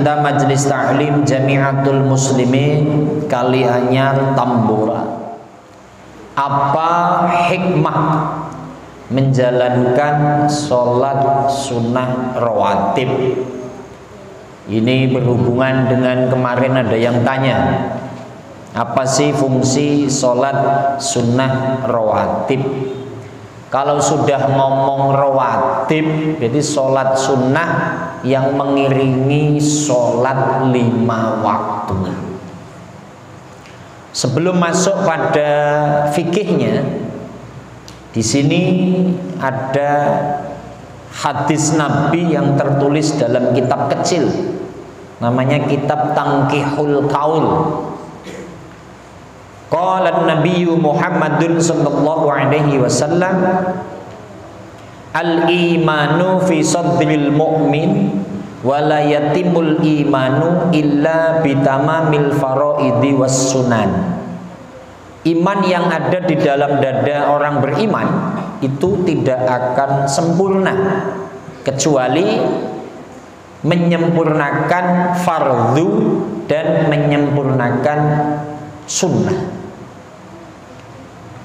tercinta Majelis Ta'lim Jamiatul Muslimin Kali Anyar Tambora, apa hikmah menjalankan sholat sunnah rawatib? Ini berhubungan dengan kemarin ada yang tanya, apa sih fungsi sholat sunnah rawatib? Kalau sudah ngomong rawatib, jadi sholat sunnah yang mengiringi sholat 5 waktu. Sebelum masuk pada fikihnya, di sini ada hadis Nabi yang tertulis dalam kitab kecil, namanya kitab Tangkihul Qaul. Qala Nabi Muhammadun sallallahu alaihi wasallam, al-imanu fi sadril mu'min wa la yatimul imanu illa bitamamil faraidi was sunan. Iman yang ada di dalam dada orang beriman itu tidak akan sempurna kecuali menyempurnakan fardu dan menyempurnakan sunnah.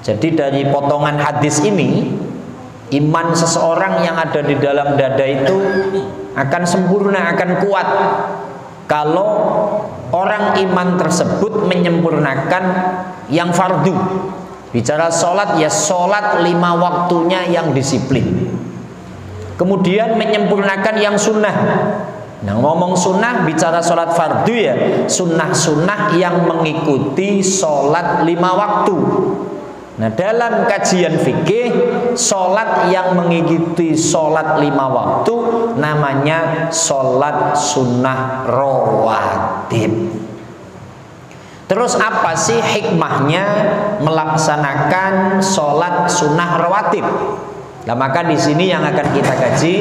Jadi dari potongan hadis ini, iman seseorang yang ada di dalam dada itu akan sempurna, akan kuat kalau orang iman tersebut menyempurnakan yang fardu. Bicara sholat, ya sholat 5 waktunya yang disiplin. Kemudian menyempurnakan yang sunnah. Nah, ngomong sunnah, bicara sholat fardu ya sunnah-sunnah yang mengikuti sholat 5 waktu. Nah, dalam kajian fikih, sholat yang mengikuti sholat 5 waktu namanya sholat sunnah rawatib. Terus apa sih hikmahnya melaksanakan sholat sunnah rawatib? Nah, maka di sini yang akan kita kaji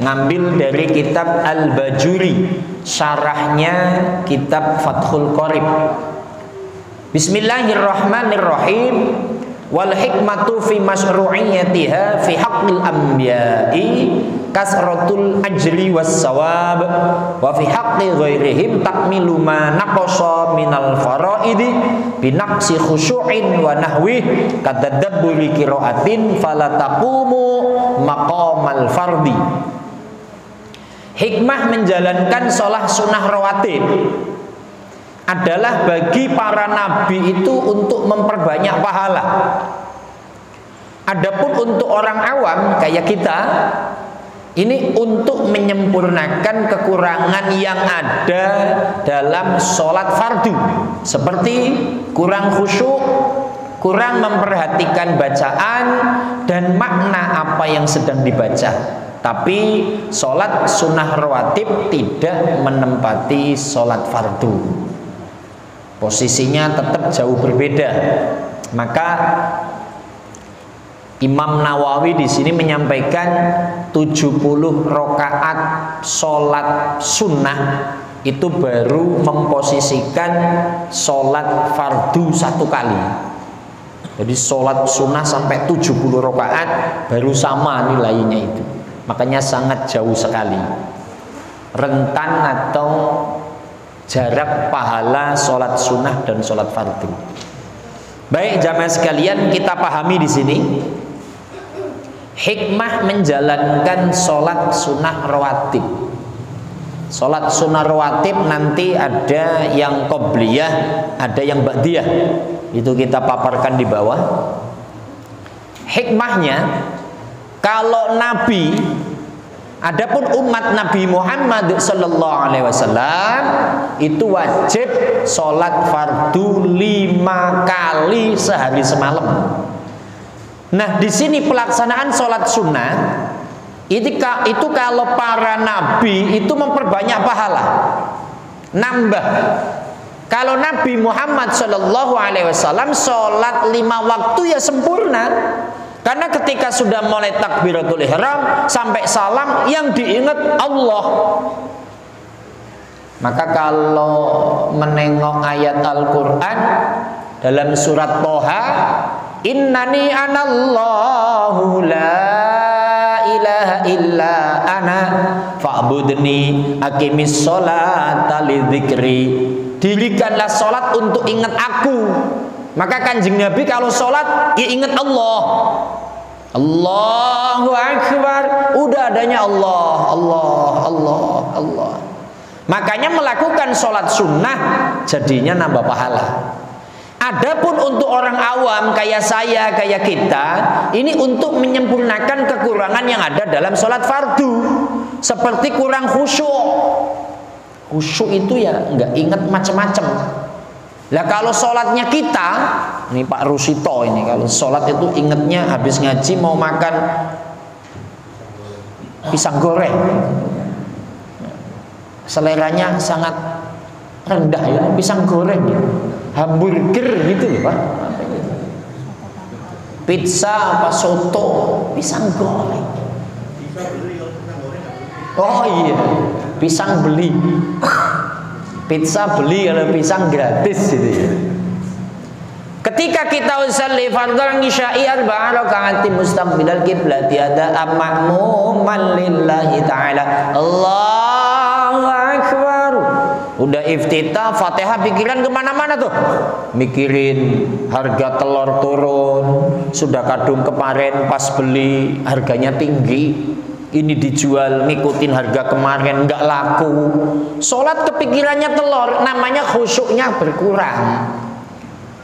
ngambil dari kitab Al-Bajuri, syarahnya kitab Fathul Qorib. Bismillahirrahmanirrahim. Wal hikmatu fi masyru'iyyatiha fi haqqil anbiya'i kasratul ajri was sawab wa fi haqqi ghairihim takmilu ma naqasa minal faraidi bi naqsi khusyu'in wa nahwi kadadabburi qiraatin fala taqumu maqamal fardi. Hikmah menjalankan sholat sunnah rawatib adalah bagi para nabi itu untuk memperbanyak pahala. Adapun untuk orang awam kayak kita, ini untuk menyempurnakan kekurangan yang ada dalam sholat fardu, seperti kurang khusyuk, kurang memperhatikan bacaan dan makna apa yang sedang dibaca. Tapi sholat sunnah rawatib tidak menempati sholat fardu, posisinya tetap jauh berbeda. Maka Imam Nawawi di sini menyampaikan 70 rakaat sholat sunnah itu baru memposisikan sholat fardu 1 kali. Jadi sholat sunnah sampai 70 rakaat baru sama nilainya itu. Makanya sangat jauh sekali rentan atau jarak pahala sholat sunnah dan sholat fardu. Baik jamaah sekalian, kita pahami di sini hikmah menjalankan sholat sunnah rawatib. Sholat sunnah rawatib nanti ada yang qobliyah, ada yang ba'diyah. Itu kita paparkan di bawah. Hikmahnya, kalau Nabi, adapun umat Nabi Muhammad sallallahu alaihi wasallam itu wajib sholat fardu 5 kali sehari semalam. Nah, di sini pelaksanaan sholat sunnah itu kalau para nabi itu memperbanyak pahala, nambah. Kalau Nabi Muhammad sallallahu alaihi wasallam sholat 5 waktu ya sempurna. Karena ketika sudah mulai takbiratul ihram sampai salam yang diingat Allah. Maka kalau menengok ayat Al-Quran dalam surat Toha, innani anallahu la ilaha illa ana fa'budni aqimis sholata lidzikri. Dirikanlah salat untuk ingat aku. Maka Kanjeng Nabi kalau salat ya ingat Allah. Allahu Akbar, udah adanya Allah, Allah, Allah, Allah. Makanya melakukan sholat sunnah jadinya nambah pahala. Adapun untuk orang awam kayak saya, kayak kita, ini untuk menyempurnakan kekurangan yang ada dalam sholat fardu. Seperti kurang khusyuk. Khusyuk itu ya nggak ingat macam-macam. Lah kalau sholatnya kita, ini Pak Rusito ini, kalau sholat itu ingatnya habis ngaji mau makan pisang goreng. Seleranya sangat rendah ya, pisang goreng ya, hamburger gitu ya Pak, pizza apa soto, pisang goreng. Oh iya, pisang beli, pizza beli, kalau pisang gratis gitu ya. Ketika kita usolli fardhu isya'i arba'a raka'atin mustaqbilal qiblati ada ma'muman lillahi ta'ala. Allahu Akbar. Udah iftitah, Fatihah, pikiran kemana-mana tuh. Mikirin harga telur turun. Sudah kadung kemarin pas beli harganya tinggi. Ini dijual ngikutin harga kemarin nggak laku. Sholat kepikirannya telur, namanya khusyuknya berkurang.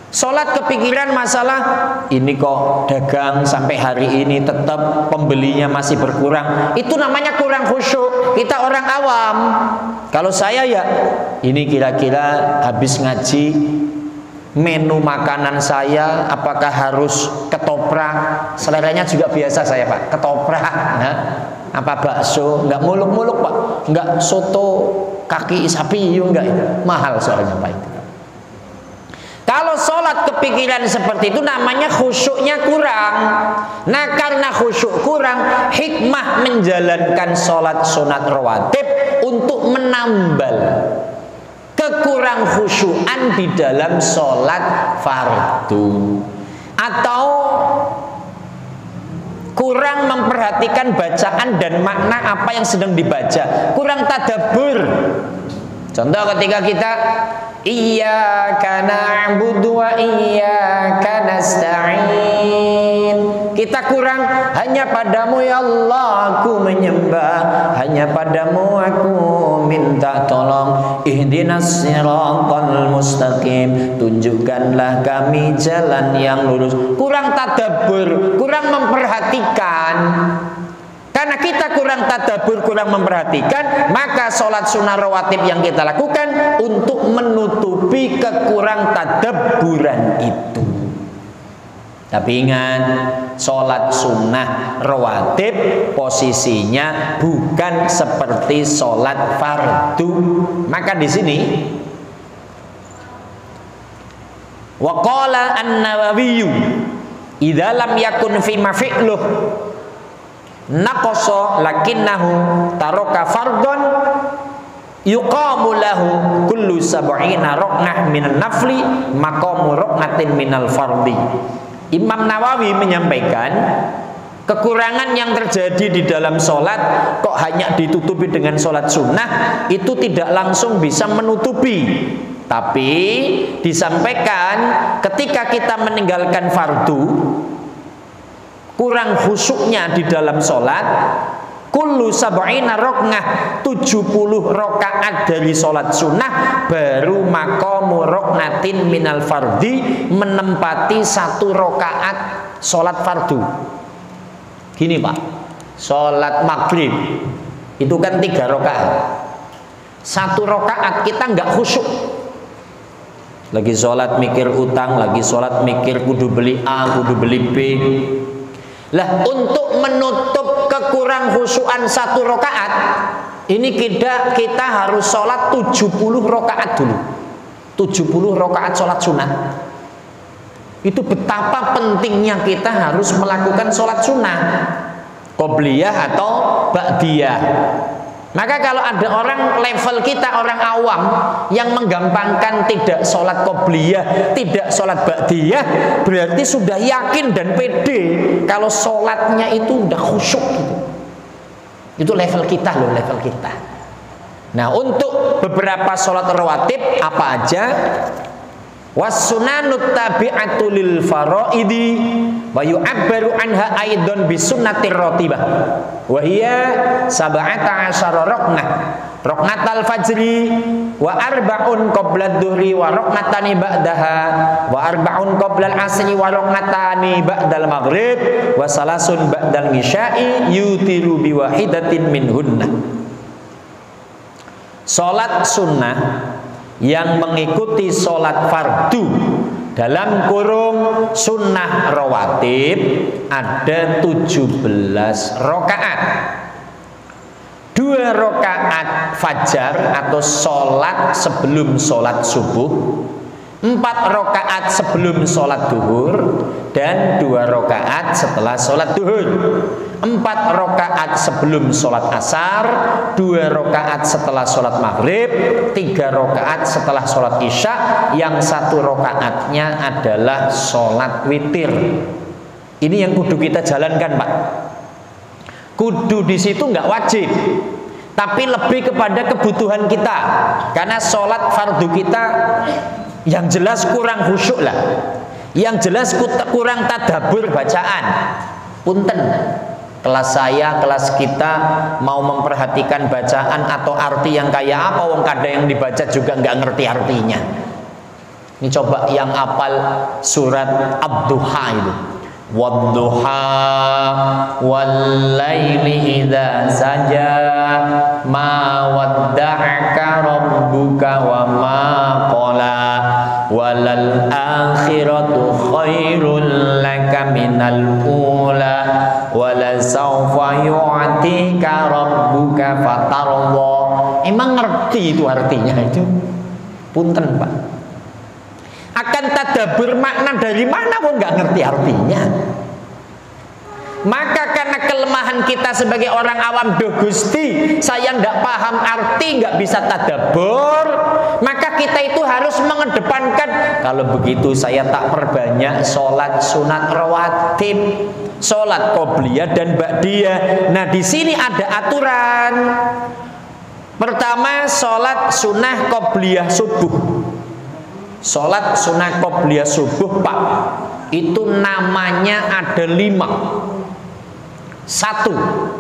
Sholat kepikiran masalah ini kok dagang sampai hari ini tetap pembelinya masih berkurang. Itu namanya kurang khusyuk. Kita orang awam. Kalau saya ya ini kira-kira habis ngaji menu makanan saya apakah harus ketoprak? Seleranya juga biasa saya Pak, ketoprak. Nah, apa bakso? Nggak muluk-muluk Pak, nggak soto kaki sapi, enggak itu mahal soalnya Pak itu. Kalau sholat kepikiran seperti itu namanya khusyuknya kurang. Nah karena khusyuk kurang, hikmah menjalankan sholat sunat rawatib untuk menambal kekurang khusyuan di dalam sholat fardu, atau kurang memperhatikan bacaan dan makna apa yang sedang dibaca, kurang tadabbur. Contoh ketika kita iyyaka na'budu wa iyyaka nasta'in, kita kurang hanya padamu ya Allah aku menyembah, hanya padamu aku minta tolong. Ihdinas siratal mustaqim, tunjukkanlah kami jalan yang lurus. Kurang tadabbur, kurang memperhatikan. Karena kita kurang tadabbur, kurang memperhatikan, maka sholat sunnah rawatib yang kita lakukan untuk menutupi kekurang tadabburan itu. Tapi ingat, sholat sunnah rawatib posisinya bukan seperti sholat fardu. Maka di sini waqala an-Nawawi idza lam yakun fi mafi'luh naqasa lakinnahu taraka fardhon yuqamu lahu kullu sab'ina raqnah minan nafli maqamu raqnatin minal fardhi. Imam Nawawi menyampaikan kekurangan yang terjadi di dalam sholat kok hanya ditutupi dengan sholat sunnah itu tidak langsung bisa menutupi, tapi disampaikan ketika kita meninggalkan fardu, kurang khusyuknya di dalam sholat, kullu sab'ina roknah 70 rokaat dari sholat sunnah baru maqamu roknatin minal fardhi, menempati 1 rokaat sholat fardu. Gini Pak, sholat maghrib itu kan 3 rokaat, 1 rokaat kita nggak khusyuk. Lagi sholat mikir utang, lagi sholat mikir kudu beli A, kudu beli B. Lah untuk menutup kekurang khusyuan 1 rokaat ini kita harus sholat 70 rokaat dulu. 70 rokaat sholat sunat. Itu betapa pentingnya kita harus melakukan sholat sunnah, qobliyah atau ba'diyah. Maka kalau ada orang level kita, orang awam yang menggampangkan tidak sholat qobliyah, tidak sholat ba'diyah, berarti sudah yakin dan pede kalau sholatnya itu udah khusyuk gitu. Itu level kita loh, level kita. Nah, untuk beberapa sholat rawatib apa aja? Was-sunanut tabi'atu lil faraidi wa yu'abbaru anha aidan bi sunnatir ratibah wa hiya 17 raqnah raqnatal fajri wa arba'un qabla dhuhri wa raqnatani ba'daha wa arba'un qabla al-asri wa raqnatani ba'dal maghrib wa salasun ba'dal isya'i yutiru bi wahidatin minhunna. Salat sunnah yang mengikuti sholat fardu dalam kurung sunnah rawatib ada 17 rakaat. 2 rakaat fajar atau sholat sebelum sholat subuh, 4 rakaat sebelum sholat duhur, dan 2 rakaat setelah sholat duhur. 4 rakaat sebelum sholat asar, 2 rakaat setelah sholat maghrib, 3 rakaat setelah sholat isya, yang 1 rakaatnya adalah sholat witir. Ini yang kudu kita jalankan, Pak. Kudu di situ nggak wajib, tapi lebih kepada kebutuhan kita, karena sholat fardu kita yang jelas kurang khusyuk lah, yang jelas kurang tadabbur bacaan. Punten, kelas saya, kelas kita mau memperhatikan bacaan atau arti yang kayak apa, wong kadang yang dibaca juga nggak ngerti artinya. Ini coba yang apal surat Ad-Duha itu. Wadduha wallaili idza saja ma wadda'aka rabbuka wa ma qala walal akhiratu khairul laka minal ula wala sawfa yu'tika rabbuka fatarda. Emang ngerti itu artinya itu? Punten, Pak. Akan tadabbur makna dari mana pun nggak ngerti artinya. Maka karena kelemahan kita sebagai orang awam, do Gusti, saya nggak paham arti, nggak bisa tadabbur, maka kita itu harus mengedepankan, kalau begitu saya tak perbanyak sholat sunat rawatib, sholat qobliyah dan ba'diyah. Nah, di sini ada aturan. Pertama, sholat sunnah qobliyah subuh. Sholat sunnah qobliyah subuh, Pak, itu namanya ada 5. 1.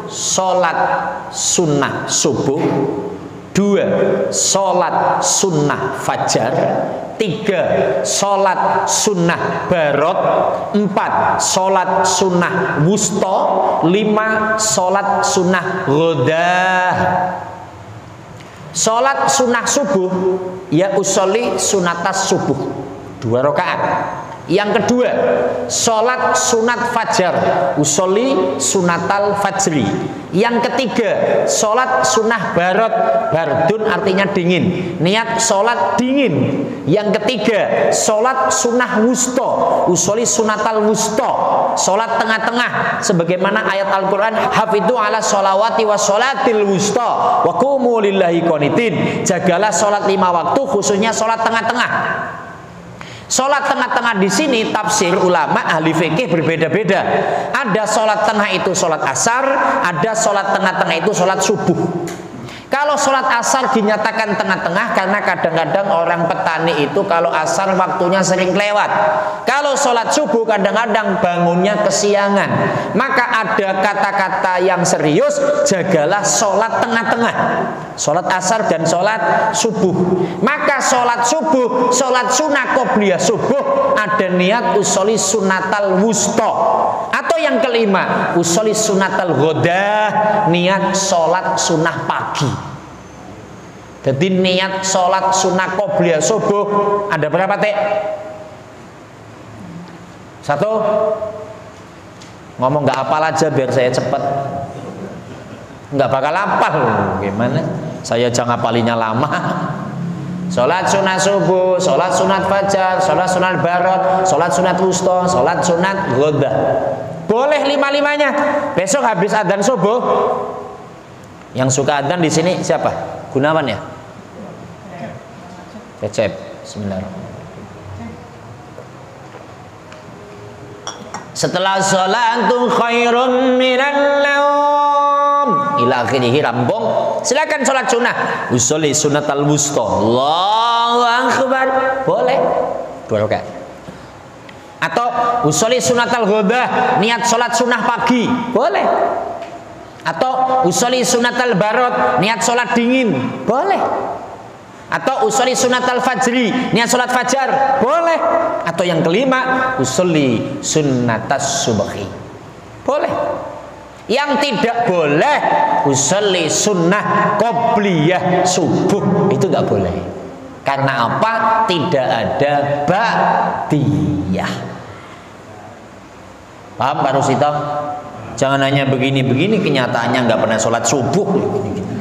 Sholat sunnah subuh. 2. Sholat sunnah fajar. 3. Sholat sunnah barot. 4. Sholat sunnah wusta. 5. Sholat sunnah ghadah. Sholat sunnah subuh, ya usolli sunatas subuh, 2 rakaat. Yang kedua, sholat sunat fajar, usolli sunatal fajri. Yang ketiga, sholat sunnah barot, bardun artinya dingin, niat sholat dingin. Yang ketiga, sholat sunnah wusta, usolli sunatal wusta, sholat tengah-tengah, sebagaimana ayat Al-Quran, hafidhu ala sholawati wa sholatil wusta wa qumu lillahi qanitin. Jagalah sholat 5 waktu, khususnya sholat tengah-tengah. Sholat tengah-tengah di sini tafsir ulama ahli fikih berbeda-beda. Ada sholat tengah itu sholat asar, ada sholat tengah-tengah itu sholat subuh. Kalau sholat asar dinyatakan tengah-tengah karena kadang-kadang orang petani itu kalau asar waktunya sering lewat. Kalau sholat subuh kadang-kadang bangunnya kesiangan. Maka ada kata-kata yang serius, jagalah sholat tengah-tengah, sholat asar dan sholat subuh. Maka sholat subuh, sholat sunnah qobliyah subuh, ada niat usolli sunatal wusta. Atau yang kelima, usolli sunatal ghadah, niat sholat sunnah pagi. Jadi niat sholat sunnah qobliyah subuh ada berapa, Teh? 1. Ngomong nggak hafal aja biar saya cepat. Nggak bakal hafal, gimana? Saya jangan ngapalinya lama. Sholat sunat subuh, sholat sunat fajar, sholat sunat barot, sholat sunat wusta, sholat sunat ghadah. Boleh 5-5-nya. Besok habis adzan subuh. Yang suka adzan di sini siapa? Gunawan ya? Cecep. Bismillahirrahmanirrahim. Setelah sholatu khairum minan naum ila akhirih rampung, silakan sholat sunnah. Usolli sunnatal wusta, Allahu akbar, boleh 2 rakaat. Atau usolli sunnatal ghadah, niat sholat sunnah pagi, boleh. Atau usolli sunnatal barot, niat sholat dingin, boleh. Atau usolli sunnatal fajri, niat sholat fajar, boleh. Atau yang kelima, usolli sunnatas subhi, boleh. Yang tidak boleh usolli sunnah qobliyah subuh, itu nggak boleh. Karena apa? Tidak ada ba'diyah. Paham Pak Rusito? Jangan hanya begini-begini, kenyataannya nggak pernah sholat subuh. Gini-gini.